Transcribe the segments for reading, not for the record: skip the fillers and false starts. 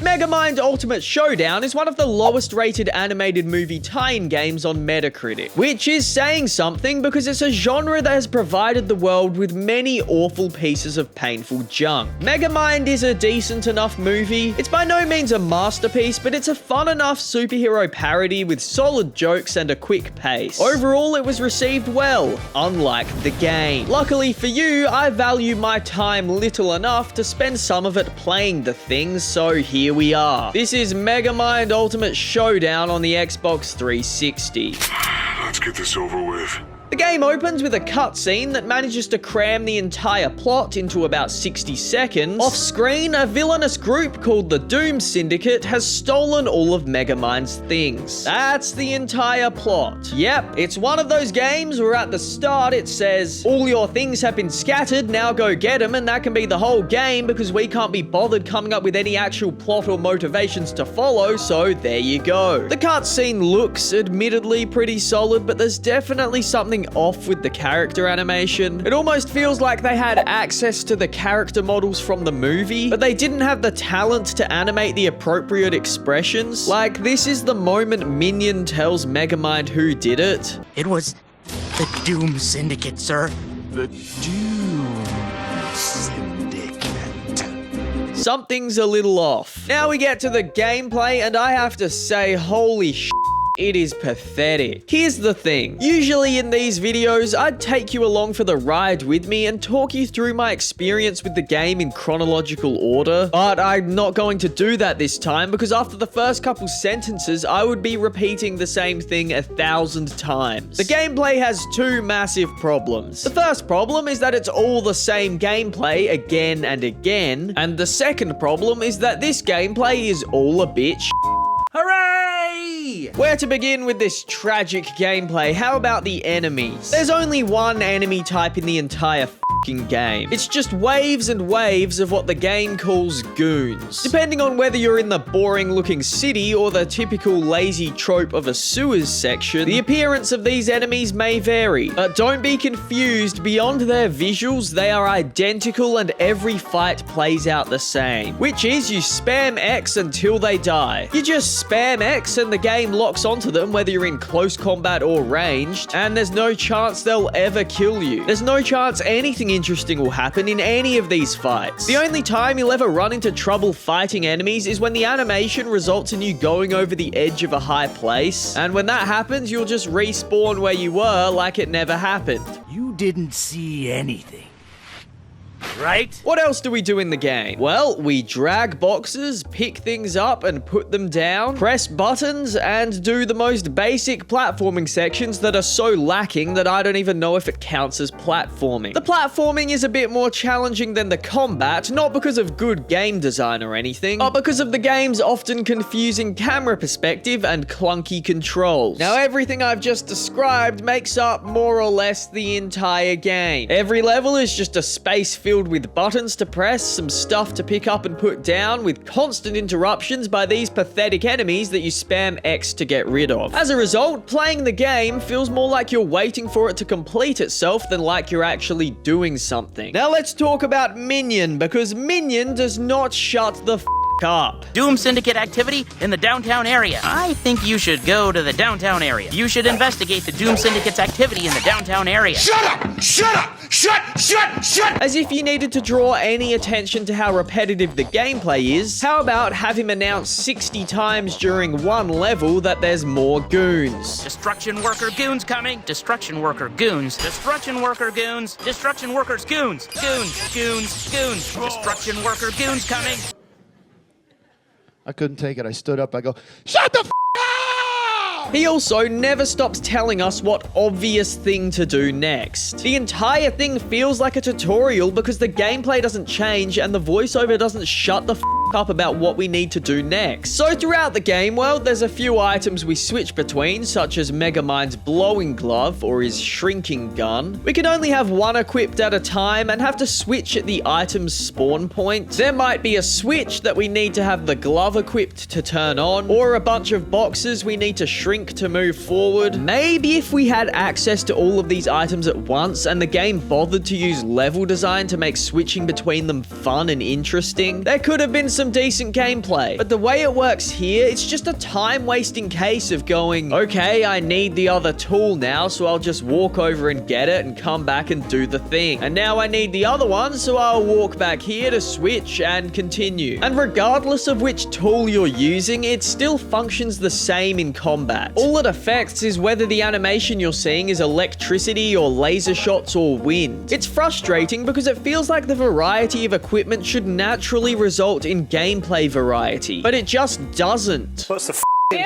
Megamind Ultimate Showdown is one of the lowest rated animated movie tie-in games on Metacritic, which is saying something because it's a genre that has provided the world with many awful pieces of painful junk. Megamind is a decent enough movie. It's by no means a masterpiece, but it's a fun enough superhero parody with solid jokes and a quick pace. Overall, it was received well, unlike the game. Luckily for you, I value my time little enough to spend some of it playing the things, so here we are. This is Megamind Ultimate Showdown on the Xbox 360. Let's get this over with. The game opens with a cutscene that manages to cram the entire plot into about 60 seconds. Off-screen, a villainous group called the Doom Syndicate has stolen all of Megamind's things. That's the entire plot. Yep, it's one of those games where at the start it says, all your things have been scattered, now go get them, and that can be the whole game because we can't be bothered coming up with any actual plot or motivations to follow, so there you go. The cutscene looks admittedly pretty solid, but there's definitely something off with the character animation. It almost feels like they had access to the character models from the movie, but they didn't have the talent to animate the appropriate expressions. Like, this is the moment Minion tells Megamind who did it. It was the Doom Syndicate, sir. The Doom Syndicate. Something's a little off. Now we get to the gameplay, and I have to say, holy shit. It is pathetic. Here's the thing. Usually in these videos, I'd take you along for the ride with me and talk you through my experience with the game in chronological order. But I'm not going to do that this time because after the first couple sentences, I would be repeating the same thing 1,000 times. The gameplay has two massive problems. The first problem is that it's all the same gameplay again and again. And the second problem is that this gameplay is all a bit Hooray! Where to begin with this tragic gameplay? How about the enemies? There's only one enemy type in the entire game. It's just waves and waves of what the game calls goons. Depending on whether you're in the boring looking city or the typical lazy trope of a sewers section, the appearance of these enemies may vary. But don't be confused, beyond their visuals, they are identical and every fight plays out the same. Which is you spam X until they die. You just spam X and the game locks onto them whether you're in close combat or ranged, and there's no chance they'll ever kill you. There's no chance anything interesting will happen in any of these fights. The only time you'll ever run into trouble fighting enemies is when the animation results in you going over the edge of a high place, and when that happens, you'll just respawn where you were like it never happened. You didn't see anything, right? What else do we do in the game? Well, we drag boxes, pick things up and put them down, press buttons, and do the most basic platforming sections that are so lacking that I don't even know if it counts as platforming. The platforming is a bit more challenging than the combat, not because of good game design or anything, but because of the game's often confusing camera perspective and clunky controls. Now, everything I've just described makes up more or less the entire game. Every level is just a space filled with buttons to press, some stuff to pick up and put down, with constant interruptions by these pathetic enemies that you spam X to get rid of. As a result, playing the game feels more like you're waiting for it to complete itself than like you're actually doing something. Now let's talk about Minion, because Minion does not shut the up. Doom Syndicate activity in the downtown area. I think you should go to the downtown area. You should investigate the Doom Syndicate's activity in the downtown area. Shut up! Shut up! Shut! As if you needed to draw any attention to how repetitive the gameplay is, how about have him announce 60 times during one level that there's more goons? Destruction worker goons coming. Destruction worker goons. Destruction worker goons. Destruction workers goons. Goons. Destruction worker goons coming. I couldn't take it. I stood up. I go, shut the f*** up! He also never stops telling us what obvious thing to do next. The entire thing feels like a tutorial because the gameplay doesn't change and the voiceover doesn't shut the f*** up about what we need to do next. So throughout the game world, there's a few items we switch between, such as Megamind's blowing glove or his shrinking gun. We can only have one equipped at a time and have to switch at the item's spawn point. There might be a switch that we need to have the glove equipped to turn on, or a bunch of boxes we need to shrink to move forward. Maybe if we had access to all of these items at once and the game bothered to use level design to make switching between them fun and interesting, there could have been some some decent gameplay. But the way it works here, it's just a time-wasting case of going, okay, I need the other tool now, so I'll just walk over and get it and come back and do the thing. And now I need the other one, so I'll walk back here to switch and continue. And regardless of which tool you're using, it still functions the same in combat. All it affects is whether the animation you're seeing is electricity or laser shots or wind. It's frustrating because it feels like the variety of equipment should naturally result in gameplay variety, but it just doesn't. What's the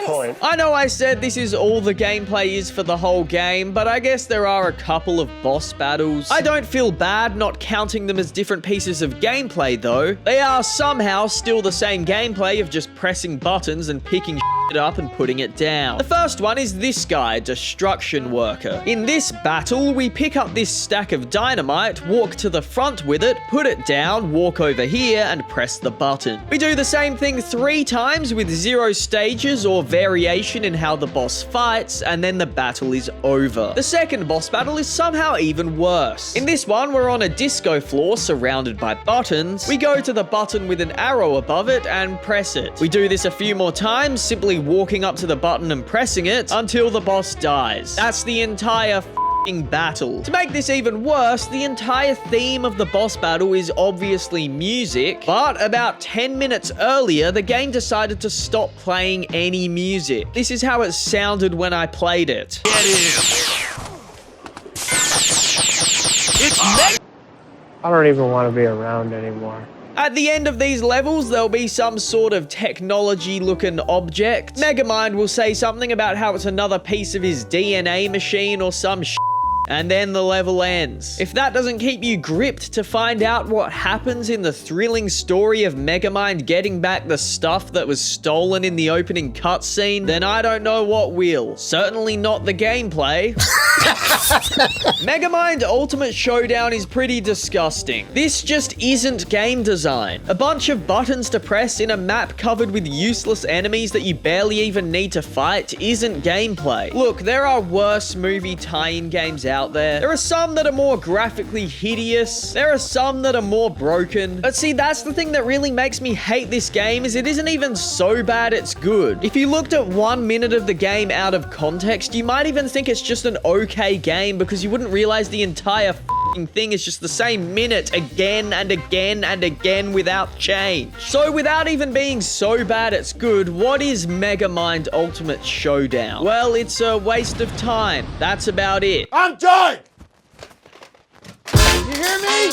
point? I know I said this is all the gameplay is for the whole game, but I guess there are a couple of boss battles. I don't feel bad not counting them as different pieces of gameplay though. They are somehow still the same gameplay of just pressing buttons and picking it up and putting it down. The first one is this guy, Destruction Worker. In this battle, we pick up this stack of dynamite, walk to the front with it, put it down, walk over here, and press the button. We do the same thing 3 times with 0 stages or variation in how the boss fights, and then the battle is over. The second boss battle is somehow even worse. In this one, we're on a disco floor surrounded by buttons. We go to the button with an arrow above it and press it. We do this a few more times, simply walking up to the button and pressing it until the boss dies. That's the entire battle. To make this even worse, the entire theme of the boss battle is obviously music, but about 10 minutes earlier, the game decided to stop playing any music. This is how it sounded when I played it. I don't even want to be around anymore. At the end of these levels, there'll be some sort of technology-looking object. Megamind will say something about how it's another piece of his DNA machine or some shit, and then the level ends. If that doesn't keep you gripped to find out what happens in the thrilling story of Megamind getting back the stuff that was stolen in the opening cutscene, then I don't know what will. Certainly not the gameplay. Megamind Ultimate Showdown is pretty disgusting. This just isn't game design. A bunch of buttons to press in a map covered with useless enemies that you barely even need to fight isn't gameplay. Look, there are worse movie tie-in games out there. There are some that are more graphically hideous. There are some that are more broken. But see, that's the thing that really makes me hate this game, is it isn't even so bad it's good. If you looked at 1 minute of the game out of context, you might even think it's just an okay game because you wouldn't realize the entire thing is just the same minute again and again and again without change. So without even being so bad it's good, what is Megamind Ultimate Showdown? Well, it's a waste of time. That's about it. I'm done! You hear me?